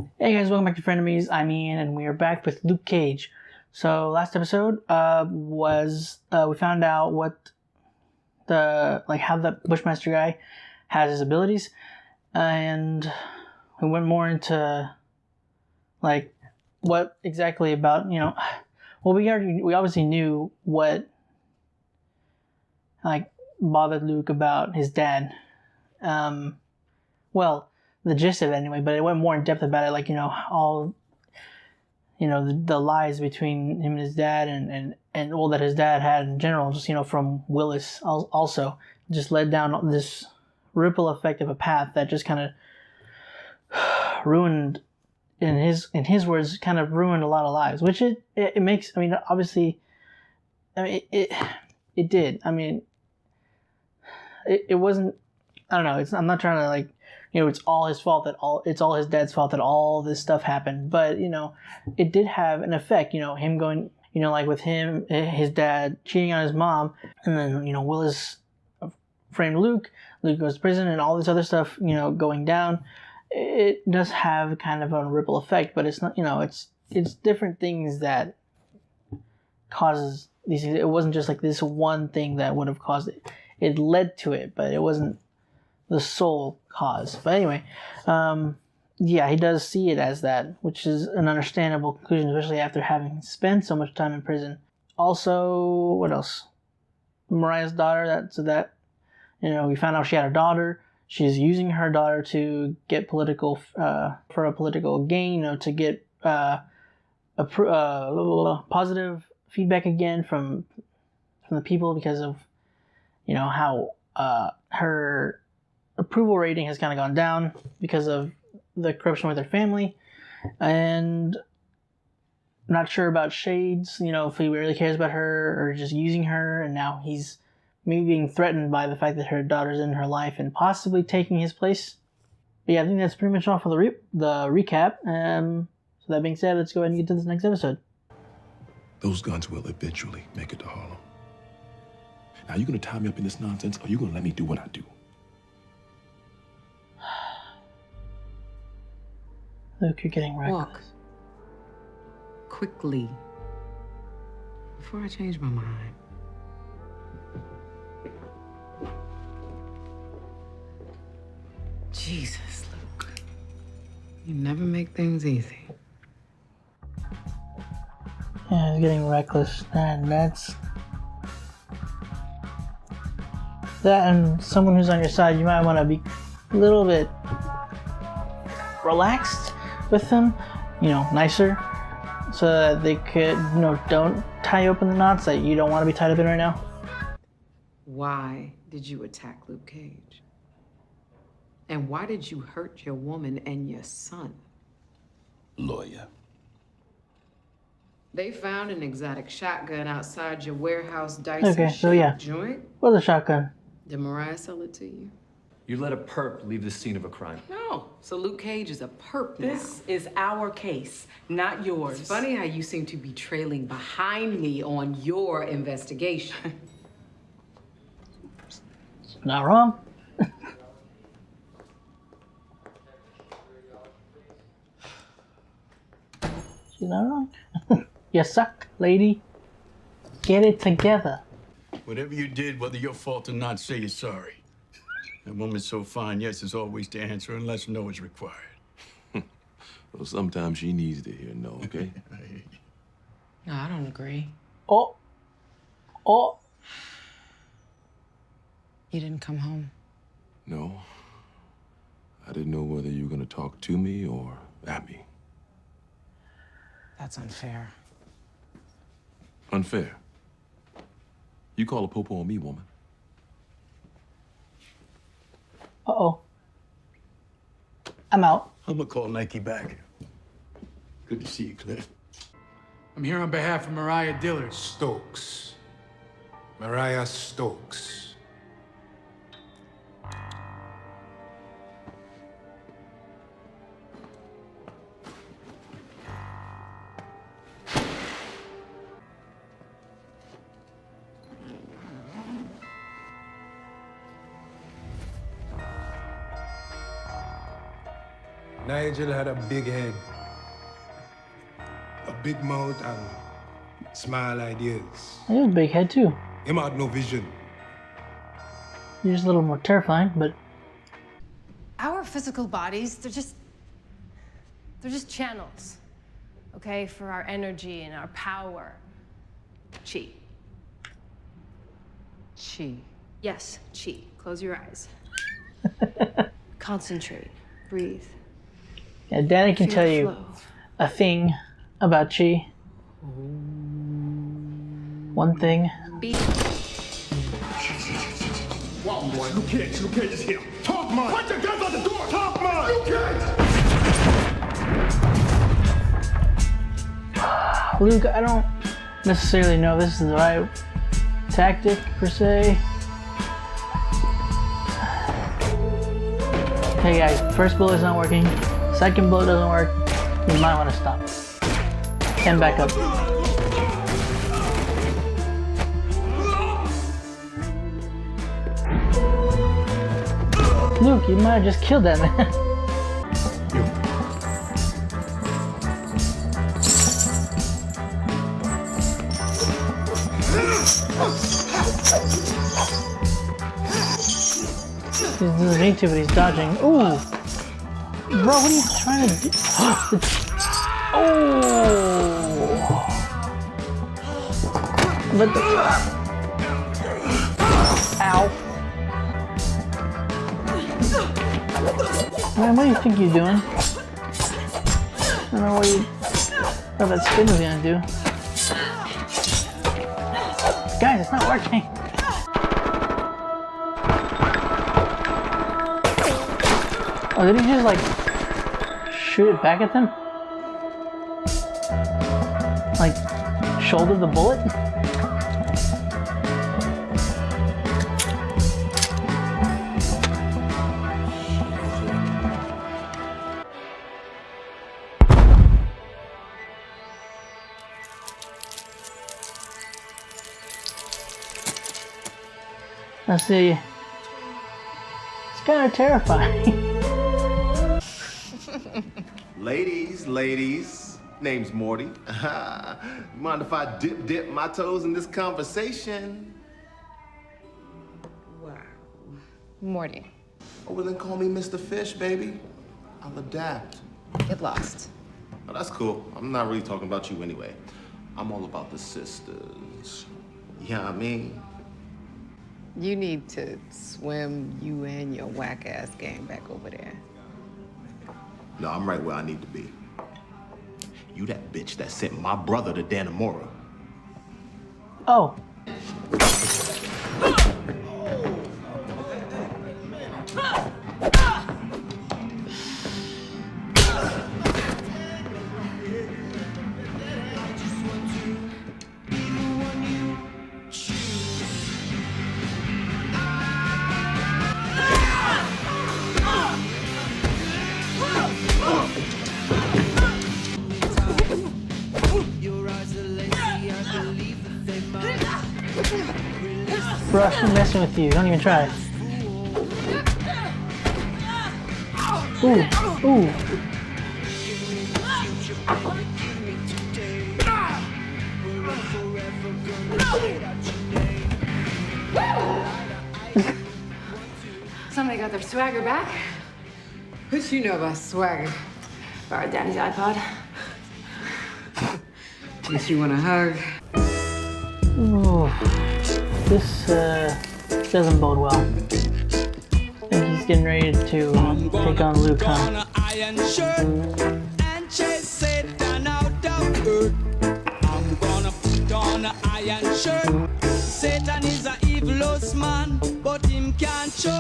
Hey guys, welcome back to Frenemies. I'm Ian, and we are back with Luke Cage. So last episode was we found out what how the Bushmaster guy has his abilities, and we went more into what exactly about well we obviously knew what bothered Luke about his dad. Well, the gist of it anyway, but it went more in depth about it, all the lies between him and his dad, and all that his dad had in general, just from Willis also just led down this ripple effect of a path that just kind of ruined, in his words, kind of ruined a lot of lives, which it makes. I mean, obviously, it did. I mean, it wasn't. I don't know. I'm not trying to it's all his fault it's all his dad's fault that all this stuff happened. But, it did have an effect, him going, with him, his dad cheating on his mom, and then, Willis framed Luke goes to prison, and all this other stuff, going down. It does have kind of a ripple effect, but it's not, it's different things that causes these. It wasn't just this one thing that would have caused it. It led to it, but it wasn't the sole cause. But anyway, he does see it as that, which is an understandable conclusion, especially after having spent so much time in prison. Also, what else? Mariah's daughter. We found out she had a daughter. She's using her daughter to get political, for a political gain, to get positive feedback again from the people, because of how her approval rating has kind of gone down because of the corruption with her family. And I'm not sure about Shades, if he really cares about her or just using her, and now he's maybe being threatened by the fact that her daughter's in her life and possibly taking his place. But yeah, I think that's pretty much all for the recap. So that being said, let's go ahead and get to this next episode. Those guns will eventually make it to Harlem. Now, you gonna tie me up in this nonsense, or you gonna let me do what I do? Luke, you're getting reckless. Walk quickly before I change my mind. Jesus, Luke. You never make things easy. Yeah, he's getting reckless, and that's that. And someone who's on your side, you might want to be a little bit relaxed with them, nicer, so that they could, don't tie you up in the knots that you don't want to be tied up in right now. Why did you attack Luke Cage? And why did you hurt your woman and your son? Lawyer. They found an exotic shotgun outside your warehouse joint. What's a shotgun? Did Mariah sell it to you? You let a perp leave the scene of a crime. No. So Luke Cage is a perp now. This is our case, not yours. It's funny how you seem to be trailing behind me on your investigation. Not wrong. She's not wrong. You suck, lady. Get it together. Whatever you did, whether your fault or not, say you're sorry. That woman's so fine, yes is always the answer, unless no is required. Well, sometimes she needs to hear no, okay? No, I don't agree. Oh. You didn't come home. No. I didn't know whether you were gonna talk to me or at me. That's unfair. Unfair. You call a popo on me, woman. Uh-oh. I'm out. I'm gonna call Nike back. Good to see you, Cliff. I'm here on behalf of Mariah Dillard. Stokes. Mariah Stokes. Nigel had a big head, a big mouth, and small ideas. He has a big head too. Him had no vision. You're just a little more terrifying, but Our physical bodies, they're just channels, okay, for our energy and our power. Chi. Chi. Yes, chi. Close your eyes. Concentrate. Breathe. yeah, Danny can Feel tell the you flow. a thing about Chi. One thing. Be Luke Cage is here. Talk, man. Put your guns on the door. Talk, man. Luke Cage. Luke, I don't necessarily know if this is the right tactic, per se. Hey guys, first bullet's not working. Second bullet doesn't work. You might want to stop. And back up. Luke, you might have just killed that man. He doesn't need to, but he's dodging. Ooh! Bro, what are you trying to do? Oh! But the... Ow. Man, what do you think you're doing? I don't know what that spin was gonna do. Guys, it's not working. Oh, did he just like shoot it back at them? Like shoulder the bullet? Let's see. It's kind of terrifying. Ladies, name's Morty. Mind if I dip my toes in this conversation? Wow. Morty, Oh, well then call me Mr. Fish, baby. I'll adapt. get lost. Oh, that's cool. I'm not really talking about you anyway. I'm all about the sisters. You know what I mean? You need to swim you and your whack-ass gang back over there. No, I'm right where I need to be. You that bitch that sent my brother to Dannemora. Oh. Bro, I'm messing with you. Don't even try. Ooh, ooh. Somebody got their swagger back. What you know about swagger? Borrowed Danny's iPod. Guess you want a hug? Ooh. This doesn't bode well. I think he's getting ready to take on Luke, huh?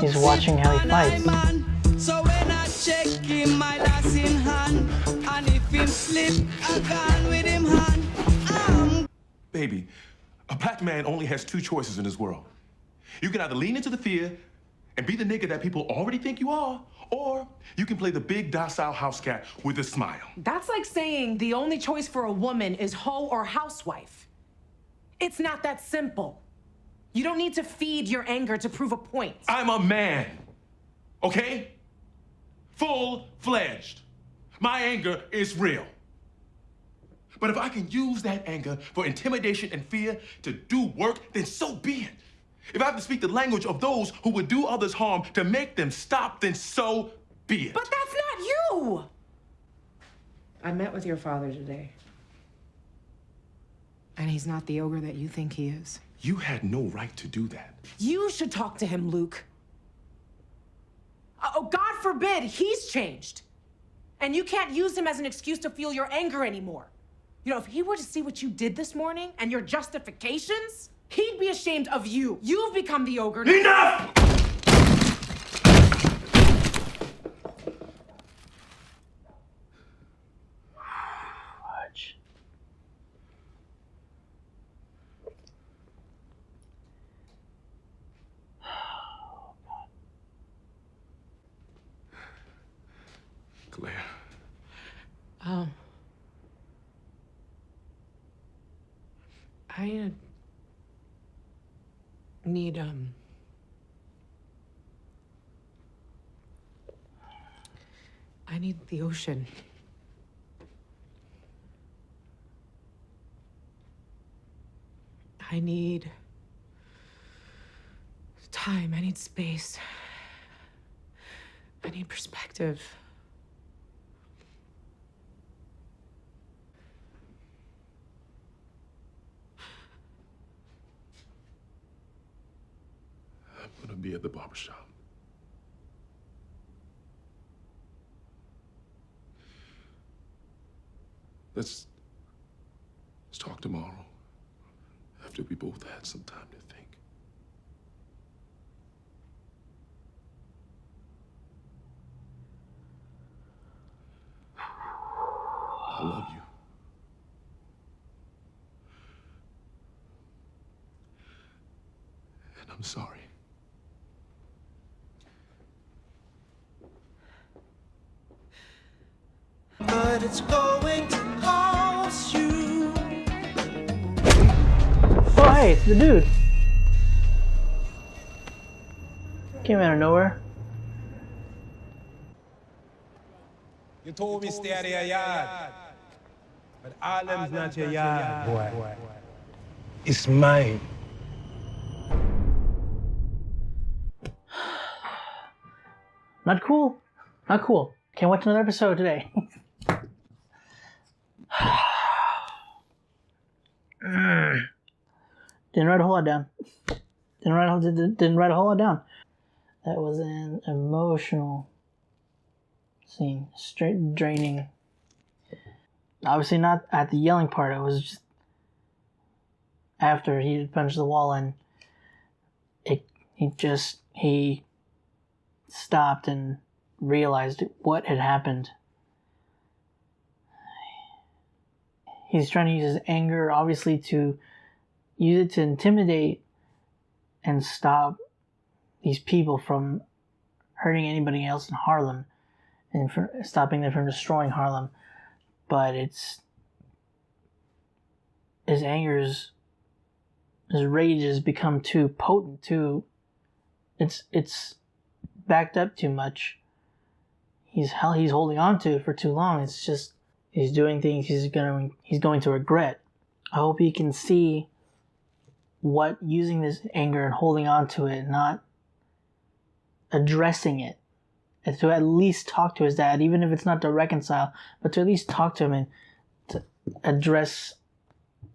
He's watching how he fights. So when I check him, my last in hand, and if him slip, I gone with him hand. Baby, a black man only has two choices in this world. You can either lean into the fear and be the nigga that people already think you are, or you can play the big docile house cat with a smile. That's like saying the only choice for a woman is hoe or housewife. It's not that simple. You don't need to feed your anger to prove a point. I'm a man, okay? Full-fledged. My anger is real. But if I can use that anger for intimidation and fear to do work, then so be it. If I have to speak the language of those who would do others harm to make them stop, then so be it. But that's not you! I met with your father today. And he's not the ogre that you think he is. You had no right to do that. You should talk to him, Luke. Oh, God forbid he's changed. And you can't use him as an excuse to fuel your anger anymore. You know, if he were to see what you did this morning and your justifications, he'd be ashamed of you. You've become the ogre. Enough! Fudge. Claire. I need, I need the ocean. I need time. I need space. I need perspective. I'm gonna be at the barbershop. Let's talk tomorrow, after we both had some time to think. I love you. And I'm sorry. But it's going to cost you. Oh, hey, it's the dude. Came out of nowhere. You told me stay out of your yard. But Harlem's not your yard, boy. It's mine. Not cool. Not cool. Can't watch another episode today. Didn't write a whole lot down. Didn't write a whole lot down. That was an emotional scene. Straight draining. Obviously not at the yelling part. It was just after he had punched the wall and he stopped and realized what had happened. He's trying to use his anger, obviously, to use it to intimidate and stop these people from hurting anybody else in Harlem and stopping them from destroying Harlem. But his rage has become too potent, it's backed up too much. He's holding on to it for too long. It's just he's doing things he's going to regret. I hope he can see what using this anger and holding on to it, not addressing it, and to at least talk to his dad, even if it's not to reconcile, but to at least talk to him and to address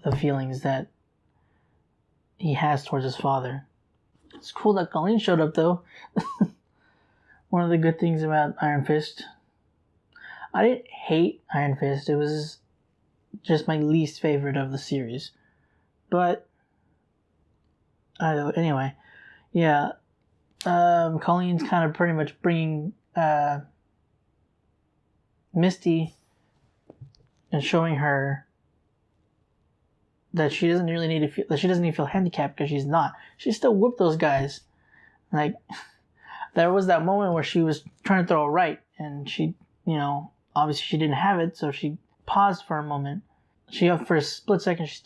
the feelings that he has towards his father. It's cool that Colleen showed up, though. One of the good things about Iron Fist. I didn't hate Iron Fist. It was just my least favorite of the series. But anyway, yeah. Colleen's kind of pretty much bringing Misty and showing her that she doesn't really need to feel that she doesn't need to feel handicapped, because she's not. She still whooped those guys. Like, there was that moment where she was trying to throw a right, and she, obviously she didn't have it, so she paused for a moment. For a split second, she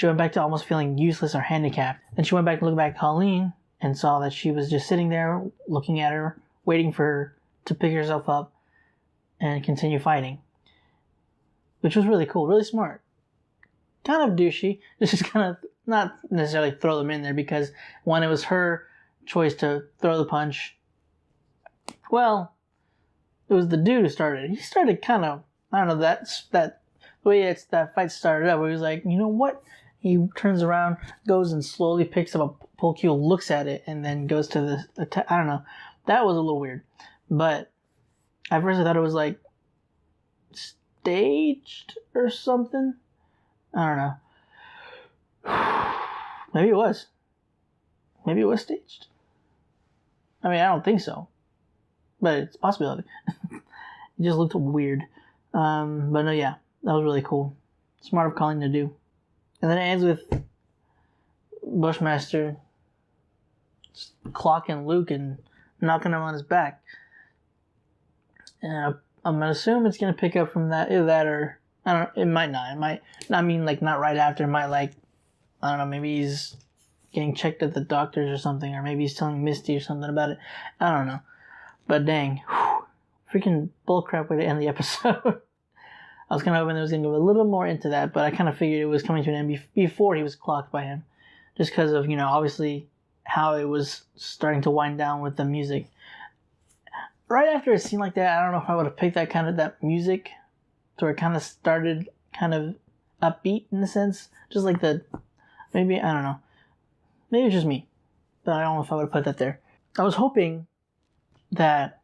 went back to almost feeling useless or handicapped. Then she went back and looked back at Colleen and saw that she was just sitting there looking at her, waiting for her to pick herself up. and continue fighting, which was really cool, really smart. Kind of douchey, just kind of not necessarily throw them in there because one, it was her choice to throw the punch. Well, it was the dude who started. He started kind of, I don't know, that the way that fight started up, where he was like, you know what? He turns around, goes and slowly picks up a pull cue, looks at it, and then goes to the attack. I don't know. That was a little weird. But at first I thought it was like staged or something. I don't know. Maybe it was. Maybe it was staged. I mean, I don't think so. But it's a possibility. It just looked weird. But no, yeah. That was really cool. Smart of Colleen to do. And then it ends with Bushmaster clocking Luke and knocking him on his back. And I'm gonna assume it's gonna pick up from that, either that or I don't know. It might not. It might. I mean, like not right after. It might like I don't know. Maybe he's getting checked at the doctor's or something, or maybe he's telling Misty or something about it. I don't know. But dang, freaking bullcrap way to end the episode. I was kind of hoping it was going to go a little more into that, but I kind of figured it was coming to an end before he was clocked by him. Just because of, obviously how it was starting to wind down with the music. Right after a scene like that, I don't know if I would have picked that music to where it kind of started kind of upbeat in a sense. Just like maybe, I don't know. Maybe it's just me. But I don't know if I would have put that there. I was hoping that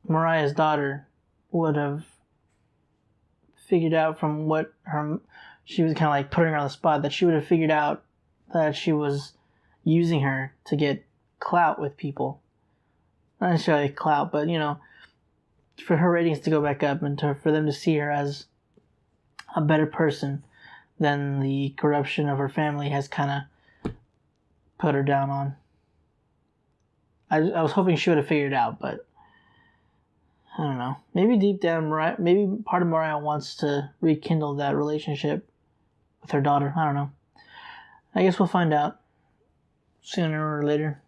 Mariah's daughter would have figured out from what she was kind of like putting her on the spot, that she would have figured out that she was using her to get clout with people. Not necessarily clout, but for her ratings to go back up and for them to see her as a better person than the corruption of her family has kind of put her down on. I was hoping she would have figured it out, but I don't know. Maybe deep down, maybe part of Mariah wants to rekindle that relationship with her daughter. I don't know. I guess we'll find out sooner or later.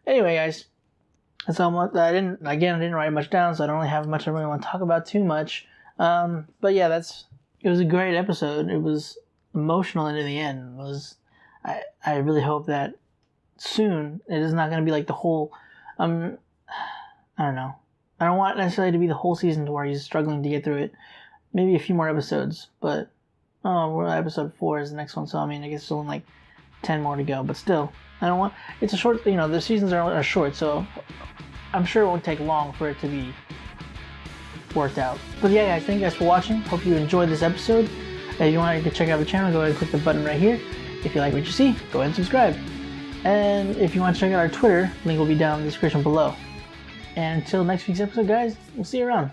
Anyway, guys, that's all much. I didn't write much down, so I don't really have much I really want to talk about too much. But yeah, it was a great episode. It was emotional into the end. I really hope that soon it is not going to be like the whole. I don't know. I don't want necessarily to be the whole season to where he's struggling to get through it. Maybe a few more episodes, but we're at episode 4 is the next one, so I mean, I guess there's only like 10 more to go. But still, I don't want. It's a short. The seasons are short, so I'm sure it won't take long for it to be worked out. But yeah, guys, thank you guys for watching. Hope you enjoyed this episode. If you want to check out the channel, go ahead and click the button right here. If you like what you see, go ahead and subscribe. And if you want to check out our Twitter, link will be down in the description below. And until next week's episode, guys, we'll see you around.